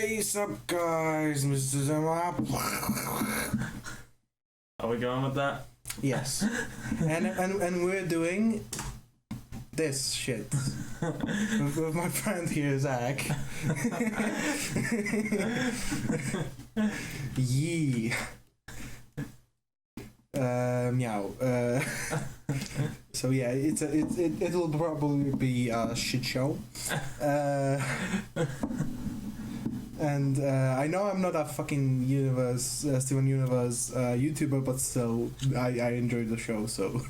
Hey, sup guys, Mr. Zama. Are we going with that? Yes. and we're doing this shit with my friend here, Zach. Yee. Meow. So yeah, it'll probably be a shit show. And I know I'm not a fucking Steven Universe YouTuber, but still, I enjoy the show, so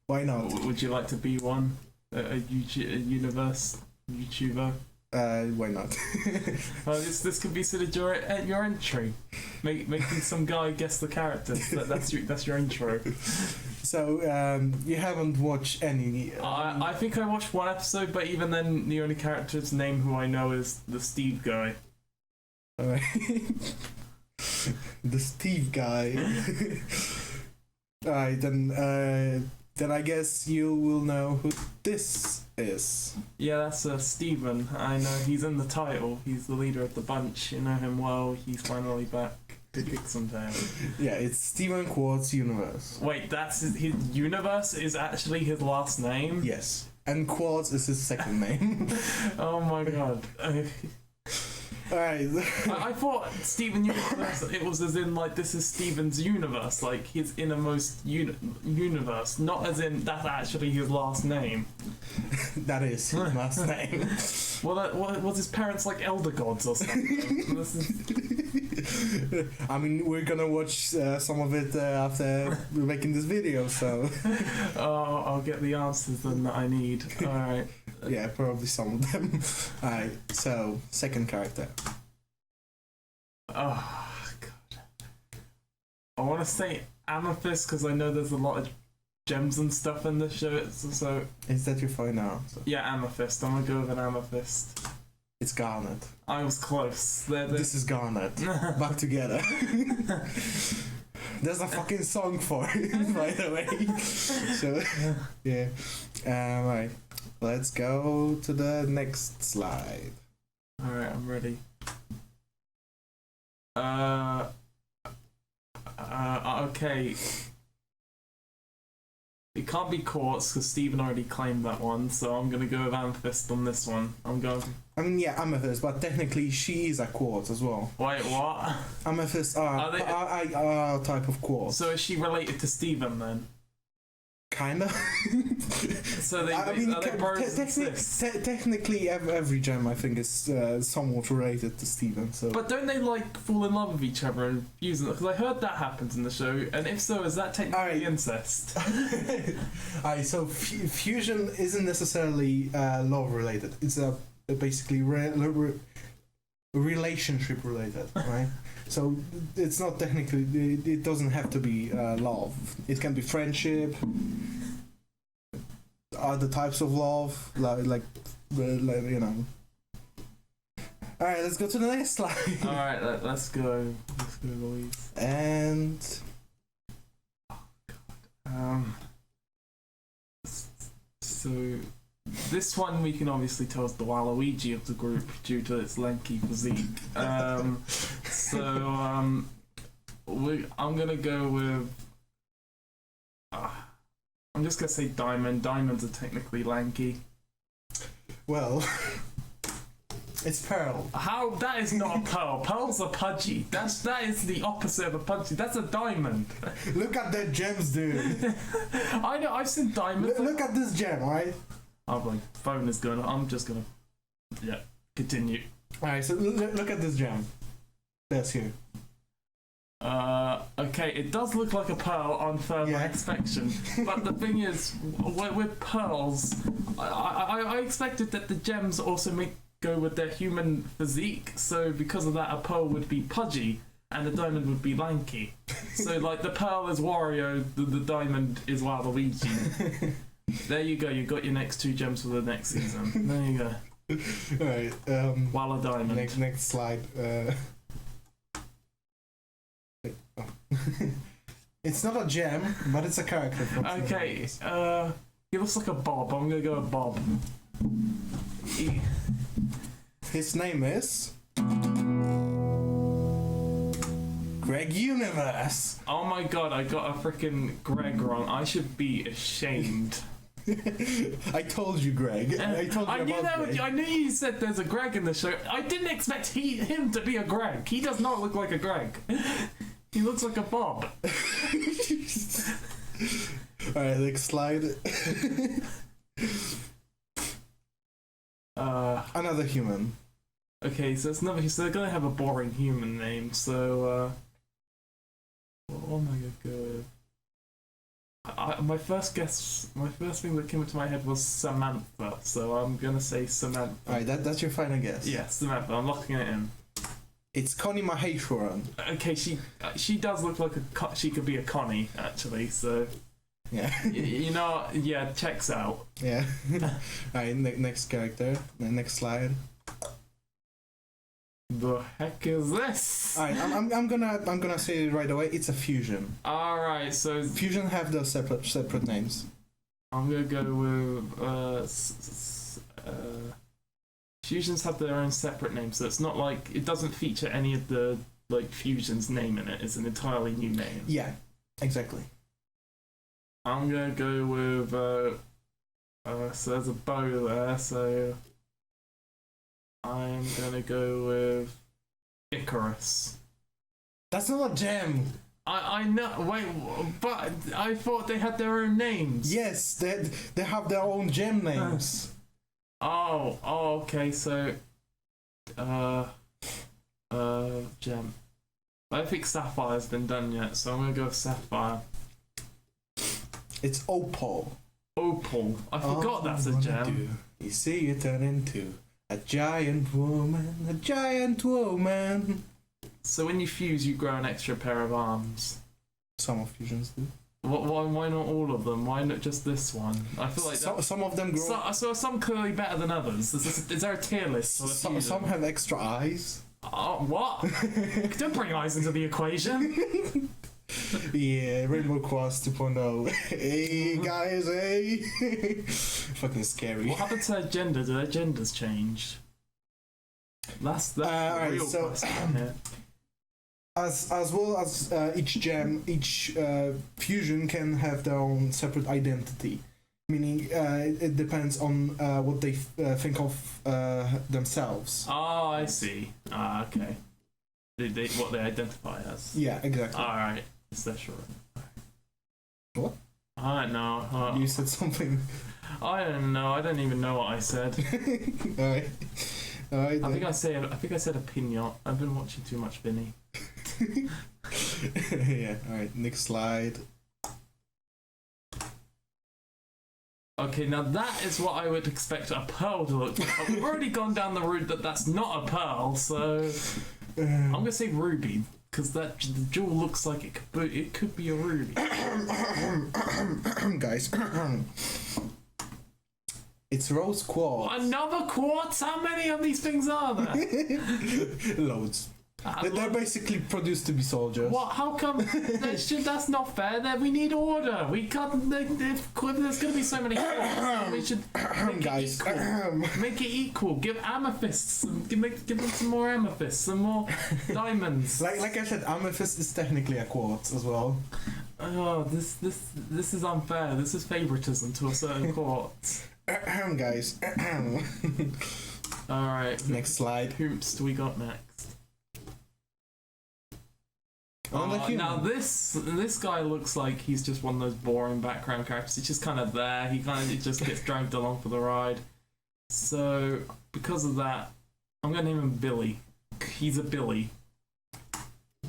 why not? Would you like to be one? A Universe YouTuber? Why not? Well, this could be sort of your entry, making some guy guess the characters. That's your intro. So you haven't watched any? I think I watched one episode, but even then, the only character's name who I know is the Steve guy. Alright. The Steve guy. Alright, then I guess you will know who this is. Yeah, that's Steven. I know he's in the title. He's the leader of the bunch. You know him well. He's finally back to kick some tail. Yeah, it's Steven Quartz Universe. Wait, that's his Universe is actually his last name? Yes. And Quartz is his second name. Oh my god. Alright. I thought Steven Universe, it was as in, like, this is Steven's universe, like, his innermost universe, not as in that's actually his last name. That is his last name. Well, was his parents like elder gods or something? I mean, we're gonna watch some of it after we're making this video, so... Oh, I'll get the answers then that I need. Alright. Yeah, probably some of them. Alright, so, second character. Oh, God. I want to say Amethyst because I know there's a lot of gems and stuff in the show. So Is that your final answer? yeah, Amethyst. I'm gonna go with an Amethyst. It's Garnet. I was close. This is Garnet. Back together. There's a fucking song for it, by the way. So, yeah. Right. Let's go to the next slide. Alright, I'm ready. Okay. It can't be Quartz because Steven already claimed that one, so I'm gonna go with Amethyst on this one. I mean, yeah, Amethyst, but technically she is a quartz as well. Wait, what? Amethyst are a type of quartz. So is she related to Steven then? Kinda. So technically every gem I think is somewhat related to Steven. So. But don't they like fall in love with each other and fuse them? Because I heard that happens in the show, and if so, is that technically incest? Alright, so fusion isn't necessarily love related. It's basically relationship related, right? So it's not technically. It doesn't have to be love. It can be friendship. Other types of love, like you know. All right, let's go to the next slide. All right, let's go. Let's go, Louise. And so this one we can obviously tell is the Waluigi of the group due to its lanky physique. I'm gonna go with. I'm just gonna say Diamond. Diamonds are technically lanky. Well, it's Pearl. How? That is not a pearl. Pearls are pudgy. That is the opposite of a pudgy. That's a diamond. Look at the gems, dude. I know. I've seen diamonds. Look at this gem, right? Oh, my phone is going. I'm just gonna. Yeah. Continue. All right. So look at this gem. That's here. Okay, it does look like a pearl on further inspection, but the thing is, with pearls, I expected that the gems also go with their human physique, so because of that, a pearl would be pudgy and a diamond would be lanky. So, like, the pearl is Wario, the diamond is Waluigi. There you go, you got your next two gems for the next season. There you go. Alright, Walla diamond. Next slide. It's not a gem, but it's a character. Okay, he looks like a Bob. I'm gonna go with Bob. His name is Greg Universe. Oh my god, I got a freaking Greg wrong. I should be ashamed. I told you, Greg. I told you I knew you said there's a Greg in the show. I didn't expect him to be a Greg. He does not look like a Greg. He looks like a Bob. Alright, next slide. Another human. Okay, so it's another. So they're gonna have a boring human name. So, what am I gonna go with? My first thing that came into my head was Samantha. So I'm gonna say Samantha. Alright, that's your final guess. Yeah, Samantha. I'm locking it in. It's Connie Maheswaran. Okay, she does look like she could be a Connie actually. So. Yeah. You know, yeah, checks out. Yeah. Alright, next character. Next slide. The heck is this? Alright, I'm gonna say it right away. It's a fusion. Alright, so Fusion have those separate names. I'm gonna go with fusions have their own separate names, so it's not like it doesn't feature any of the like fusion's name in it. It's an entirely new name. Yeah, exactly. I'm gonna go with so there's a bow there, so I'm gonna go with Icarus. That's not a gem. I know. Wait, but I thought they had their own names. Yes, they have their own gem names. Oh, okay. So, gem. I don't think Sapphire's been done yet, so I'm gonna go with Sapphire. It's Opal. Opal. I forgot that's a gem. You see, you turn into a giant woman, a giant woman. So when you fuse, you grow an extra pair of arms. Some of fusions do. Why not all of them? Why not just this one? I feel like some of them grow. So are some clearly better than others? Is there a tier list? For the some have extra eyes. Oh, what? Don't bring eyes into the equation. Yeah, Rainbow Quartz 2.0. Hey guys, hey. Fucking scary. What happened to their gender? Do their genders change? That's the real question here. As well as each gem, each fusion can have their own separate identity. Meaning, it depends on what they think of themselves. Oh, I see. Okay. What they identify as. Yeah, exactly. All right. Is that sure? What? I don't know. You said something. I don't know. I don't even know what I said. Alright. Alright. I think I said opinion. I've been watching too much Vinny. Yeah. Alright. Next slide. Okay, now that is what I would expect a pearl to look like. But we've already gone down the route that that's not a pearl, so I'm gonna say ruby. Because the jewel looks like it could be a ruby. Guys, it's rose quartz. Another quartz? How many of these things are there? Loads. They're basically produced to be soldiers. What? How come? That's not fair. We need order. We can't. There's going to be so many quartz. We should make guys, it equal. Make it equal. Give amethysts. Give them some more amethysts. Some more diamonds. Like I said, amethyst is technically a quartz as well. Oh, this is unfair. This is favoritism to a certain quartz. Guys. All right. Next slide. Whoops do we got next? Now this guy looks like he's just one of those boring background characters. He's just kind of there. He just gets dragged along for the ride. So because of that, I'm gonna name him Billy. He's a Billy.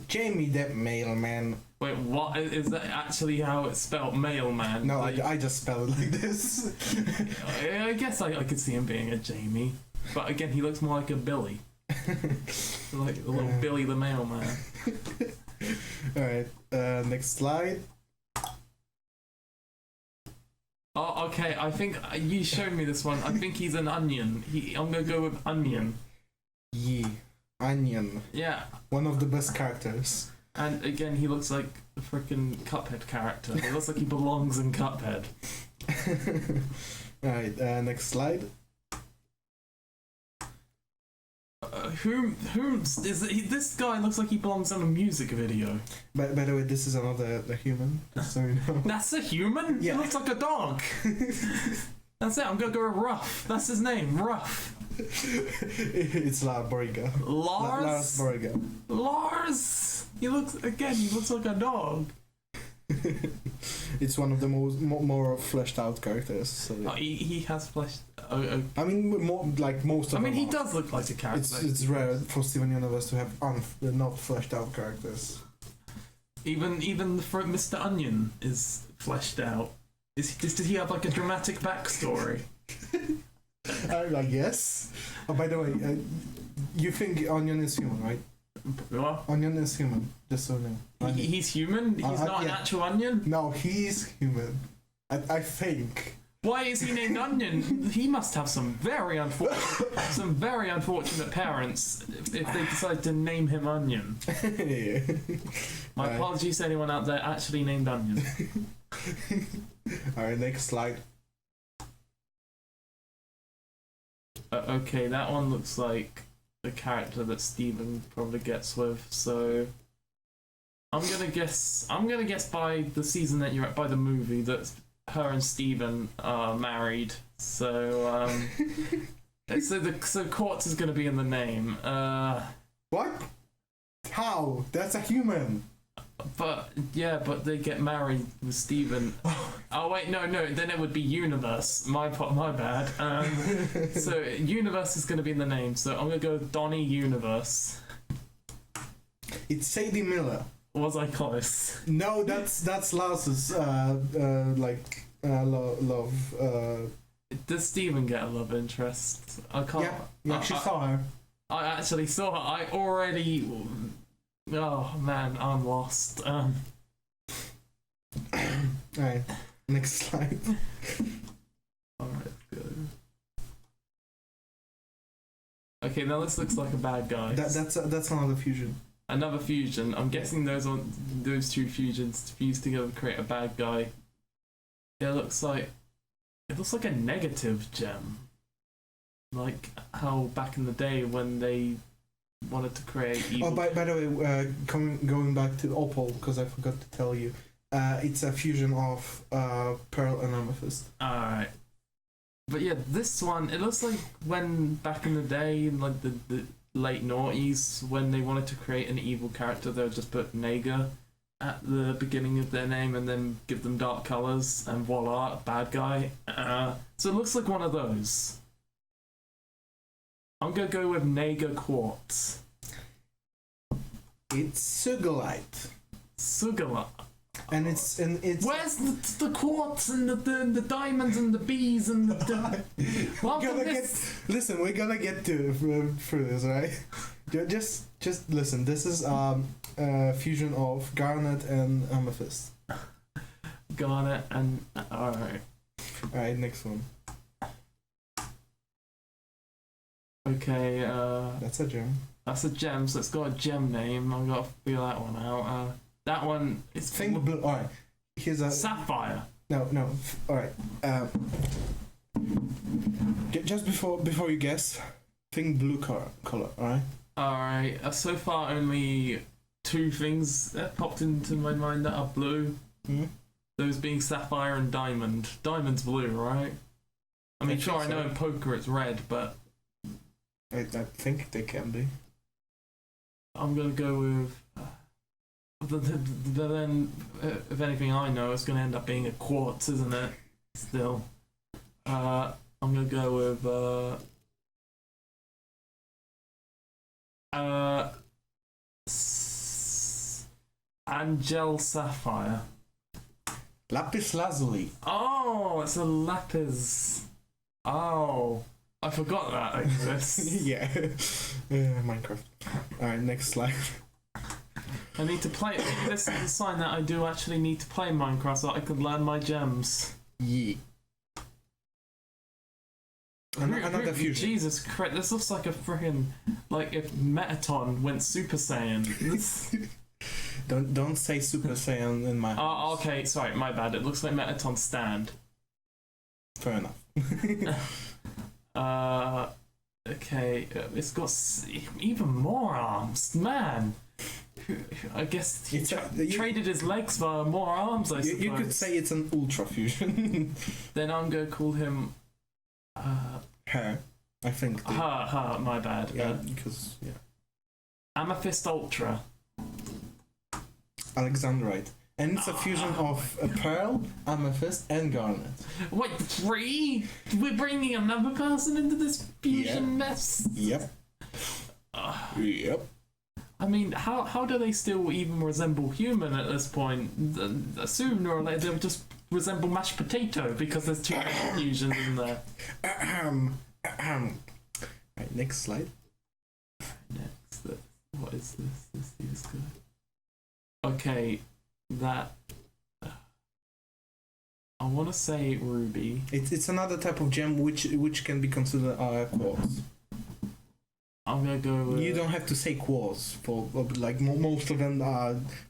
Jamie the mailman. Wait, what? Is that actually how it's spelled, mailman? No, I just spelled it like this. I guess I could see him being a Jamie, but again, he looks more like a Billy, like a little Billy the mailman. Alright, next slide. Oh, okay, I think you showed me this one. I think he's an onion. I'm gonna go with onion. Yeah, onion. Yeah. One of the best characters. And again, he looks like a freaking Cuphead character. He looks like he belongs in Cuphead. Alright, next slide. This guy looks like he belongs on a music video. By the way, this is another the human. Just so you know. That's a human? Yeah. He looks like a dog. That's it, I'm gonna go with Ruff. That's his name, Ruff. It's Lars Barriga. Lars? Lars Barriga. Lars! He looks like a dog. It's one of the more fleshed out characters. So Oh, he has fleshed. I mean, more like most of them. he are. does look like a character. It's rare for Steven Universe to have not fleshed out characters. Even Mr. Onion is fleshed out. Does he have like a dramatic backstory? I guess. Oh, by the way, you think Onion is human, right? What? Onion is human, just so you know. He's human? He's not an actual onion? No, he's human. I think. Why is he named Onion? He must have some very unfortunate parents if they decide to name him Onion. Yeah. My apologies to anyone out there actually named Onion. Alright, next slide. Okay, that one looks like the character that Steven probably gets with, so I'm gonna guess by the season that you're at, by the movie, that her and Steven are married. So so Quartz is gonna be in the name. What? How? That's a human. But they get married with Steven. Oh wait, no, then it would be Universe. My bad. So Universe is going to be in the name. So I'm going to go with Donnie Universe. It's Sadie Miller. Was I close? No, that's Lars's love. Does Steven get a love interest? I can't. Yeah, she saw her. I actually saw her. I already. Oh man, I'm lost. Alright, next slide. Alright, go. Okay, now this looks like a bad guy. That's another fusion. Another fusion. I'm guessing those two fusions fused together to create a bad guy. It looks like a negative gem. Like how back in the day when they wanted to create evil. Oh, by the way, going back to Opal, because I forgot to tell you, it's a fusion of Pearl and Amethyst. Alright. But yeah, this one, it looks like when back in the day, in like the late noughties, when they wanted to create an evil character, they would just put Naga at the beginning of their name and then give them dark colours, and voila, bad guy. So it looks like one of those. I'm gonna go with Naga Quartz. It's Sugilite. Sugilite. And it's where's the quartz and the diamonds and the bees and the listen, we're gonna get through this, right? Just listen. This is a fusion of Garnet and Amethyst. Garnet and alright. Alright, next one. Okay, that's a gem. That's a gem, so it's got a gem name. I've got to figure that one out. That one is think blue. Alright, here's a Sapphire. No. Alright. Just before you guess, think blue color. Alright. Alright. So far, only two things that popped into my mind that are blue. Mm-hmm. Those being Sapphire and Diamond. Diamond's blue, right? I mean, sure, I know in poker it's red, but I think they can be. I'm gonna go with. Then, if anything, I know it's gonna end up being a quartz, isn't it? Still, I'm gonna go with Angel Sapphire. Lapis Lazuli. Oh, it's a lapis. Oh, I forgot that exists. Yeah. Minecraft. Alright, next slide. I need to play. This is a sign that I do actually need to play Minecraft so I can learn my gems. Yeah. Another fusion. Jesus Christ, this looks like a freaking like if Metaton went Super Saiyan. Don't say Super Saiyan in my house. Oh, okay, sorry, my bad. It looks like Metaton's stand. Fair enough. Okay, it's got even more arms, man. I guess he traded his legs for more arms. I suppose you could say it's an ultra fusion. Then I'm gonna call him. Her, I think. Her. My bad. Yeah, because Amethyst Ultra. Alexandrite. And it's a fusion of a pearl, amethyst, and garnet. Wait, 3? We're bringing another person into this fusion mess? Yep. Yep. I mean, how do they still even resemble human at this point? Sooner or later, they'll just resemble mashed potato because there's too many fusions in there. Right, next slide. Next. What is this? This is good. Okay. That I want to say ruby. It's another type of gem which can be considered quartz. I'm gonna go with... You don't have to say quartz for like most of them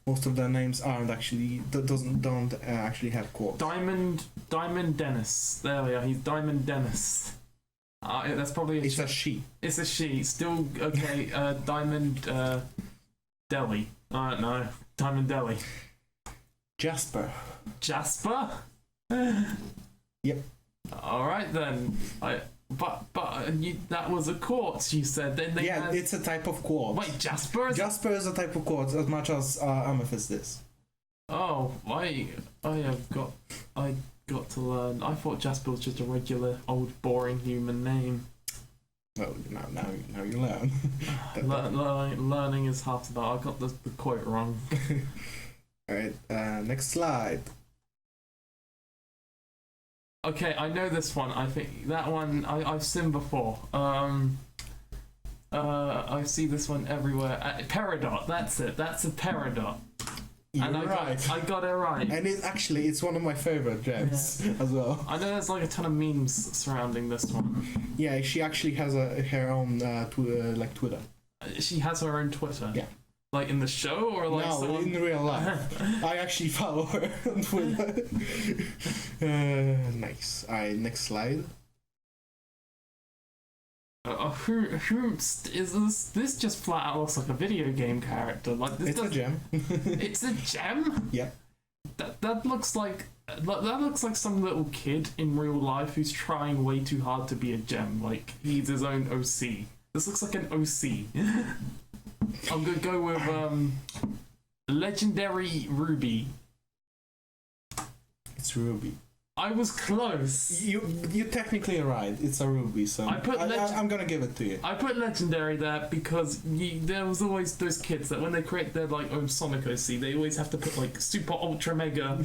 most of their names aren't actually don't actually have quartz. Diamond Dennis. There we are. He's Diamond Dennis. That's probably it's a she. It's a she. Still okay. Diamond Deli. I don't know. Diamond Deli. Jasper. Yep. All right then. That was a quartz. You said. Then it's a type of quartz. Wait, Jasper. Jasper is a type of quartz as much as amethyst is. Oh, I got to learn. I thought Jasper was just a regular old boring human name. Well, now you learn. Learning is half the battle. I got the quote wrong. Alright, next slide. Okay, I know this one. I think that one I've seen before. I see this one everywhere. Peridot, that's it. That's a Peridot. You're right. I got it right. And it's one of my favorite gems as well. I know there's like a ton of memes surrounding this one. Yeah, she actually has her own Twitter. She has her own Twitter. Yeah. Like in the show or like no, someone... in real life. I actually follow her on Twitter. Nice. Alright, next slide. Who is this? This just flat out looks like a video game character. Like this. It's a gem. It's a gem. Yep. That looks like some little kid in real life who's trying way too hard to be a gem. Like he's his own OC. This looks like an OC. I'm gonna go with legendary ruby. It's ruby. I was close. You technically are right. It's a ruby, so I'm gonna give it to you. I put legendary there because there was always those kids that when they create their like own Sonic OC, they always have to put like super ultra mega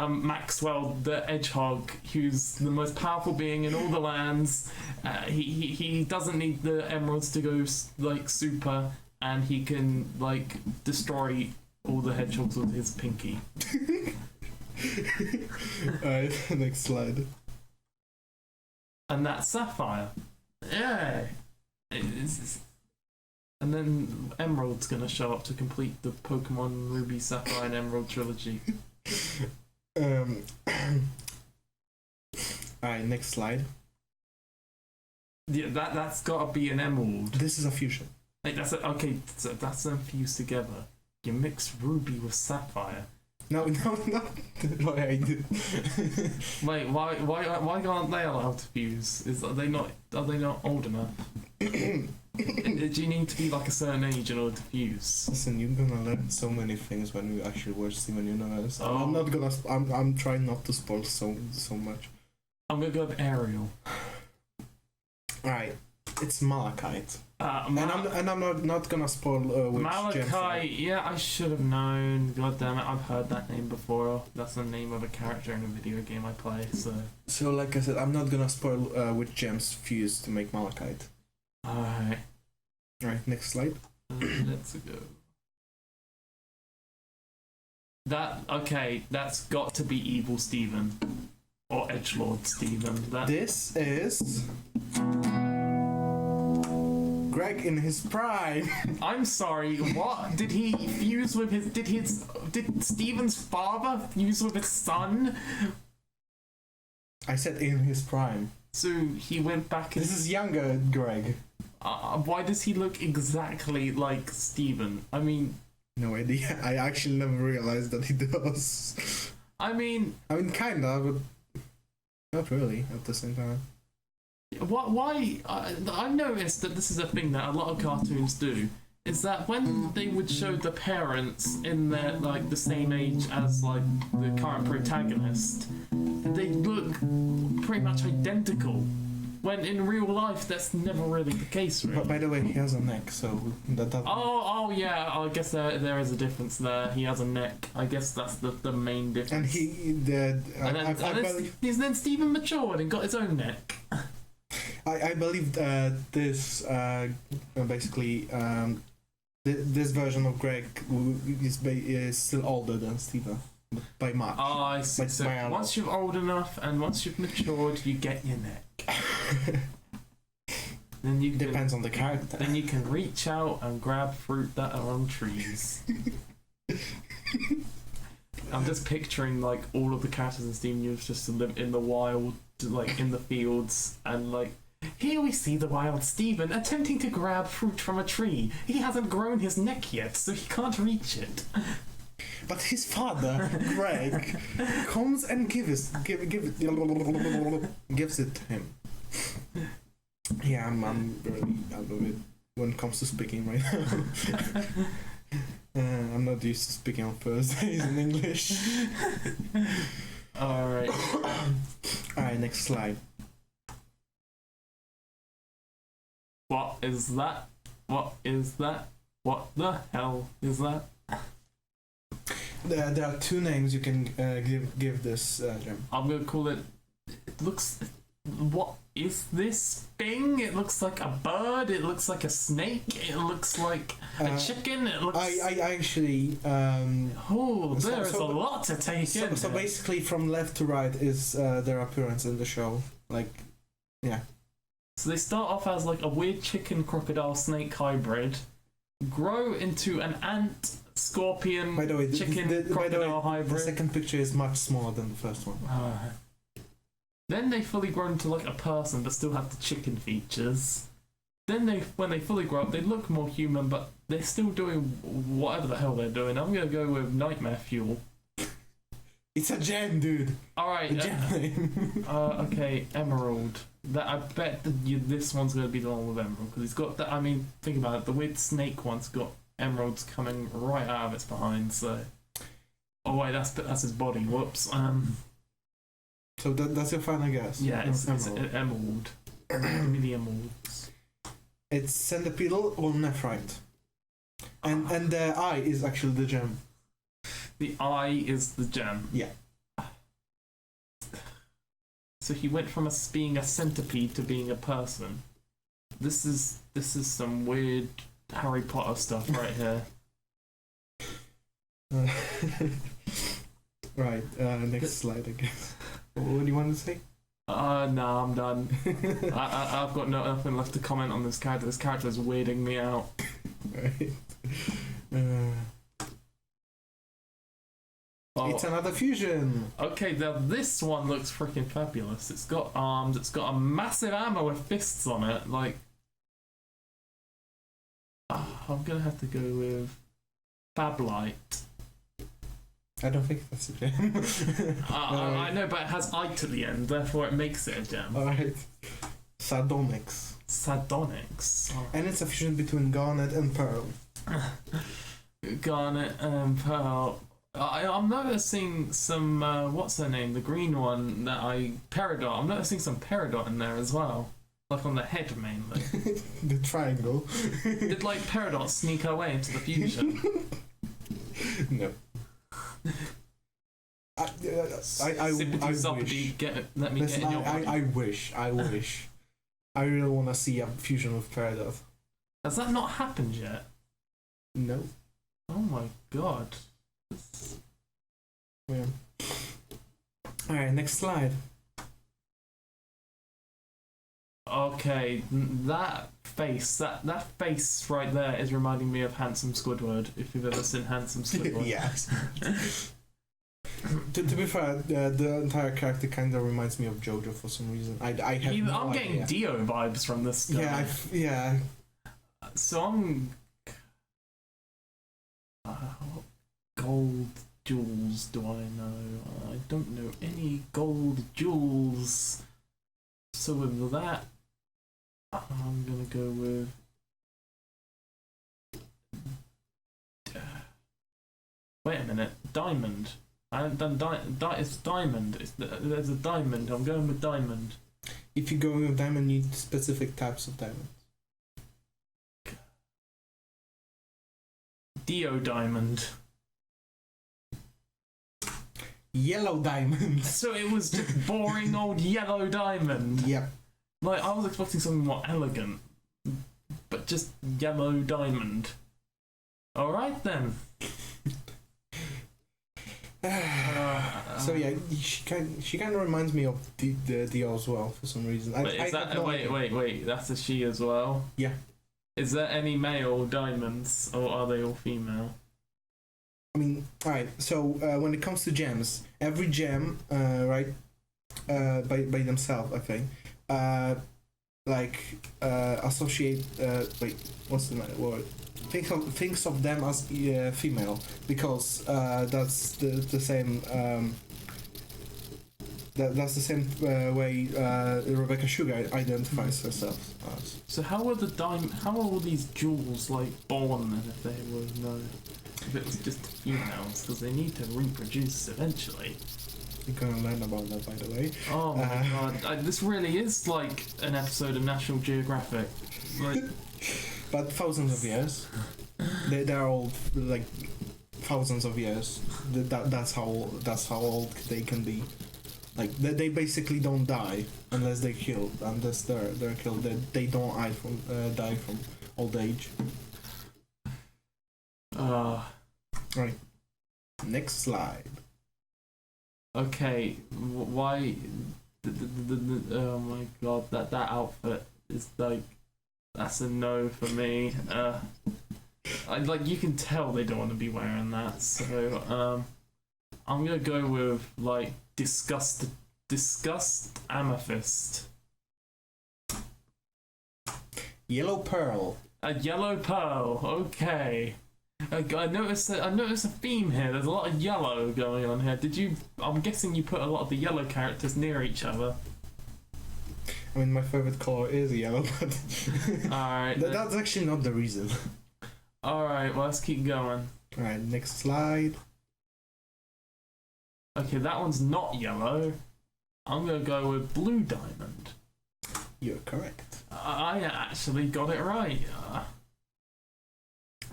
Maxwell the Hedgehog, who's the most powerful being in all the lands. He doesn't need the emeralds to go like super, and he can like destroy all the hedgehogs with his pinky. Alright, next slide. And that's Sapphire. Yeah. And then Emerald's gonna show up to complete the Pokemon Ruby, Sapphire, and Emerald trilogy. Alright, next slide. Yeah, that's gotta be an Emerald. This is a fusion. Hey, okay, so that's them fused together. You mix Ruby with Sapphire. No, what I do. Wait, why aren't they allowed to fuse? Are they not old enough? Do you need to be like a certain age in order to fuse? Listen, you're gonna learn so many things when you actually watch Steven Universe. I'm trying not to spoil so much. I'm gonna go with Ariel. Alright, it's Malachite. And I'm not gonna spoil which Malachite. Yeah, I should have known. God damn it, I've heard that name before. That's the name of a character in a video game I play. So like I said, I'm not gonna spoil which gems fuse to make Malachite. Alright. Alright, next slide. Let's go. That's got to be Evil Steven. Or Edgelord Steven. This is Greg in his prime. I'm sorry, what? Did he fuse with did Steven's father fuse with his son? I said in his prime. So he went back and... This is younger Greg. Why does he look exactly like Steven? I mean... No idea. I actually never realized that he does. I mean, kinda, but not really at the same time. why? I've noticed that this is a thing that a lot of cartoons do. Is that when they would show the parents in their like the same age as like the current protagonist, they look pretty much identical. When in real life, that's never really the case, really. But by the way, he has a neck, so that. Oh yeah. I guess there is a difference there. He has a neck. I guess that's the main difference. And then Steven matured and got his own neck. I believe this basically this version of Greg is still older than Steven by much. Oh, I see. So once you're old enough and once you've matured, you get your neck. Then you depends on the character. Then you can reach out and grab fruit that are on trees. I'm just picturing like all of the characters in Steven Universe just to live in the wild, like in the fields, and like here we see the wild Steven attempting to grab fruit from a tree. He hasn't grown his neck yet, so he can't reach it. But his father, Greg, comes and gives it to him. Yeah, I'm really out of it when it comes to speaking right now. I'm not used to speaking on Thursdays in English. Alright. Alright, next slide. What is that? What is that? What the hell is that? There are two names you can give this gem. I'm gonna call it. It looks. What is this thing? It looks like a bird. It looks like a snake. It looks like a chicken. It looks. I actually. There's a lot to take in. So basically, from left to right is their appearance in the show. Like, yeah. So they start off as like a weird chicken crocodile snake hybrid, grow into an ant scorpion chicken crocodile hybrid. The second picture is much smaller than the first one. Then they fully grow into like a person but still have the chicken features. Then when they fully grow up, they look more human, but they're still doing whatever the hell they're doing. I'm gonna go with Nightmare Fuel. It's a gem, dude. All right. Okay, Emerald. I bet this one's gonna be the one with Emerald because it's got that. I mean, think about it. The weird snake one's got emeralds coming right out of its behind. So, oh wait, that's his body. Whoops. So that's your final guess? Yeah, it's emerald. Give me the emeralds. It's Centipeetle or Nephrite. And the eye is actually the gem. The eye is the gem. Yeah. So he went from being a centipede to being a person. This is some weird Harry Potter stuff right here. Right, next slide, I guess. What do you want to say? No, I'm done. I've got nothing left to comment on this character. This character is weirding me out. Right. It's another fusion. Okay, now this one looks freaking fabulous. It's got arms. It's got a massive hammer with fists on it. Like, I'm gonna have to go with Fablite. I don't think that's a gem. I know, but it has I to the end, therefore it makes it a gem. Alright. Sardonyx. Sardonyx. Oh. And it's a fusion between Garnet and Pearl. Garnet and Pearl. I'm noticing some, what's her name? The green one Peridot. I'm noticing some Peridot in there as well. Like on the head mainly. The triangle. Did like Peridot sneak her way into the fusion? No. I wish. I really want to see a fusion with Peridot. Has that not happened yet? No. Oh my god. Yeah. Alright, next slide. Okay, that face right there is reminding me of Handsome Squidward, if you've ever seen Handsome Squidward. Yes. To be fair, the entire character kind of reminds me of JoJo for some reason. I have no I'm idea. getting Dio vibes from this guy. Yeah. So I'm... what gold jewels do I know? I don't know any gold jewels. So with that, I'm gonna go with... Wait a minute, diamond. I haven't done it's diamond. There's a diamond. I'm going with diamond. If you go with diamond, you need specific types of diamonds. Dio diamond. Yellow diamond. So it was just boring old yellow diamond. Yep. Like, I was expecting something more elegant, but just yellow diamond. Alright then. So yeah, she kind of reminds me of the Dio as well for some reason. Wait, that's a she as well? Yeah. Is there any male diamonds, or are they all female? I mean, alright, so when it comes to gems, every gem, right, by themselves, I think, associate, what's the word? Thinks of them as female, because that's the same, that's the same way Rebecca Sugar identifies herself as. So how are all these jewels, like, born then, if they were if it was just females, because they need to reproduce eventually. You're gonna learn about that, by the way. Oh my god, this really is like an episode of National Geographic. Like, but thousands of years. They're all like thousands of years. That's how old they can be. Like they basically don't die unless they're killed. Unless they're killed, they don't die from old age. Right. Next slide. Okay, why? Oh my god, that outfit is like, that's a no for me. You can tell they don't want to be wearing that. So I'm gonna go with like disgust amethyst. Yellow pearl. A yellow pearl. Okay. I noticed a theme here. There's a lot of yellow going on here. I'm guessing you put a lot of the yellow characters near each other. I mean, my favorite color is yellow, but alright. That's actually not the reason. Alright, well, let's keep going. Alright, next slide. Okay, that one's not yellow. I'm gonna go with blue diamond. You're correct. I actually got it right.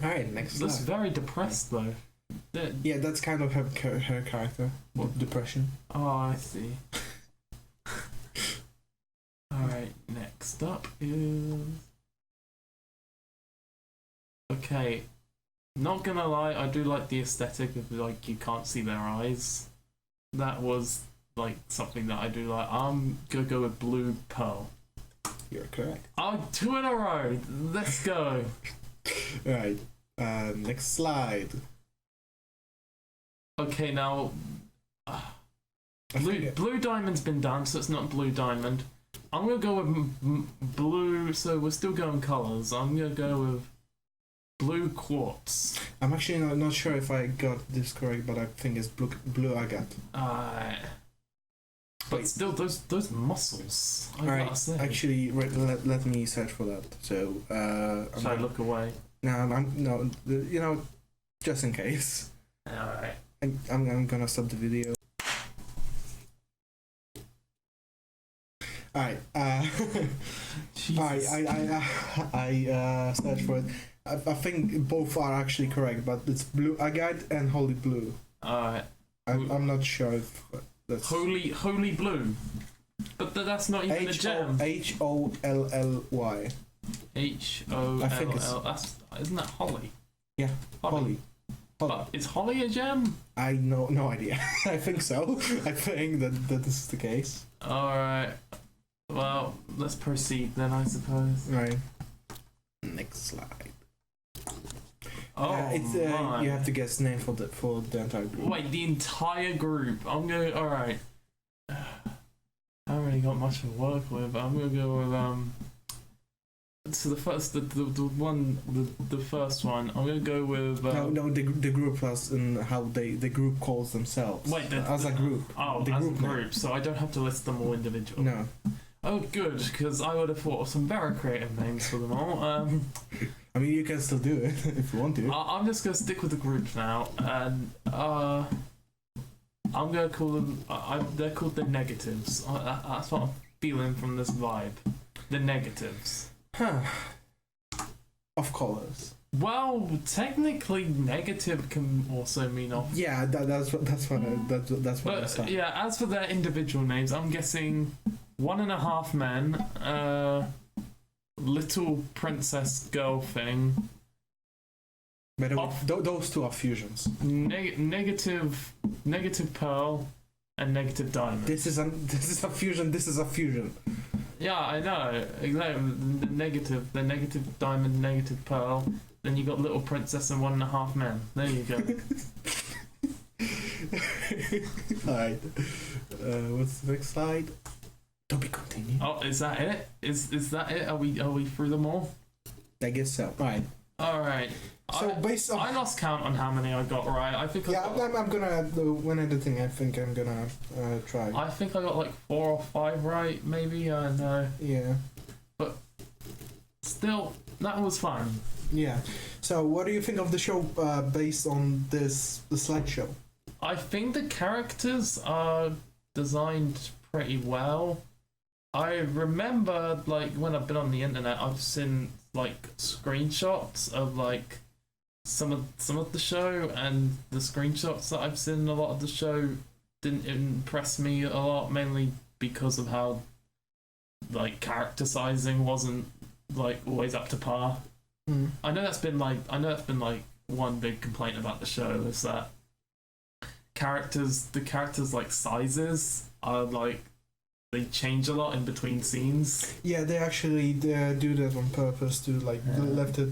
Alright, next slide. Looks very depressed though. Yeah, that's kind of her character. What? Depression. Oh, I see. Alright, next up is... Okay, not gonna lie, I do like the aesthetic of like you can't see their eyes. That was like something that I do like. I'm gonna go with blue pearl. You're correct. Oh, 2 in a row. Let's go. Alright, next slide. Okay, now blue diamond's been done, so it's not blue diamond. I'm gonna go with blue. So we're still going colors. I'm gonna go with blue quartz. I'm actually not sure if I got this correct, but I think it's blue agate. But still, those muscles. Alright, actually, let me search for that. So, should I look away? No, just in case. Alright. I'm gonna stop the video. Alright, I searched for it. I think both are actually correct, but it's blue agate and holy blue. Alright. I'm not sure if that's... Holy blue. But that's not even a gem. Holly. Holl. I think it's... Isn't that holly? Yeah, holly. But is holly a gem? I know, no idea. I think so. I think that this is the case. Alright. Well, let's proceed then, I suppose. Right. Next slide. Oh, it's my. you have to guess name for the entire group. Wait, the entire group. I'm going. All right. I haven't really got much to work with. I'm gonna go with So the first, the first one. I'm gonna go with. No, the group was and how the group calls themselves. Wait, as a group. Oh, the as group a group. So I don't have to list them all individually. No. Oh, good, because I would have thought of some very creative names for them all. I mean, you can still do it if you want to. I'm just gonna stick with the group now, and I'm gonna call them. They're called the negatives. That's what I'm feeling from this vibe. The negatives. Huh. Of colors. Well, technically, negative can also mean off. Yeah, that's what I But said. yeah, as for their individual names, I'm guessing 1.5 Men, Little Princess Girl Thing. By the way, those two are fusions. Negative Pearl, and Negative Diamond. This is a fusion. This is a fusion. Yeah, I know. Exactly. The negative diamond, negative pearl. Then you got Little Princess and 1.5 Men. There you go. Alright. What's the next slide? To be continued. Oh, is that it? Is that it? Are we through them all? I guess so. Right. All right. So based on I lost count on how many I got right. I think I'm gonna when editing. I think I'm gonna try. I think I got like 4 or 5 right, maybe. I don't know. Yeah. But still, that was fun. Yeah. So, what do you think of the show based on the slideshow? I think the characters are designed pretty well. I remember, like, when I've been on the internet, I've seen like screenshots of like some of the show, and the screenshots that I've seen a lot of the show didn't impress me a lot, mainly because of how like character sizing wasn't like always up to par. I know that's been like one big complaint about the show is that the characters like sizes are like they change a lot in between scenes. Yeah, they actually do that on purpose to like left it,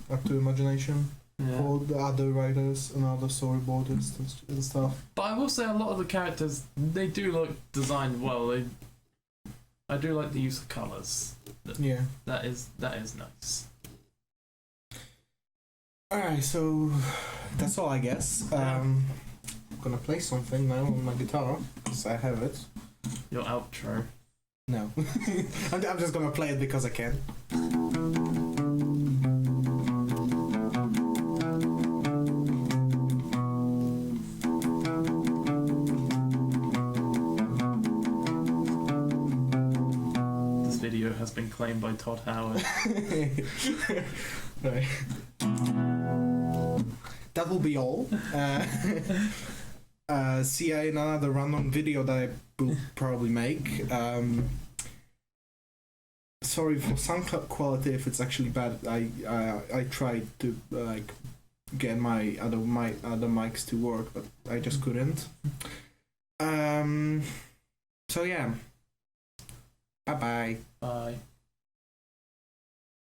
up to imagination for the other writers and other storyboarders and stuff. But I will say a lot of the characters, they do look designed well. I do like the use of colours. Yeah. That is nice. Alright, so that's all I guess. I'm gonna play something now on my guitar, because I have it. Your outro. No. I'm just gonna play it because I can. This video has been claimed by Todd Howard. Right. That will be all. See you in another random video that I will probably make. Sorry for sound quality if it's actually bad. I tried to like get my other mics to work, but I just couldn't. So yeah. Bye bye. Bye.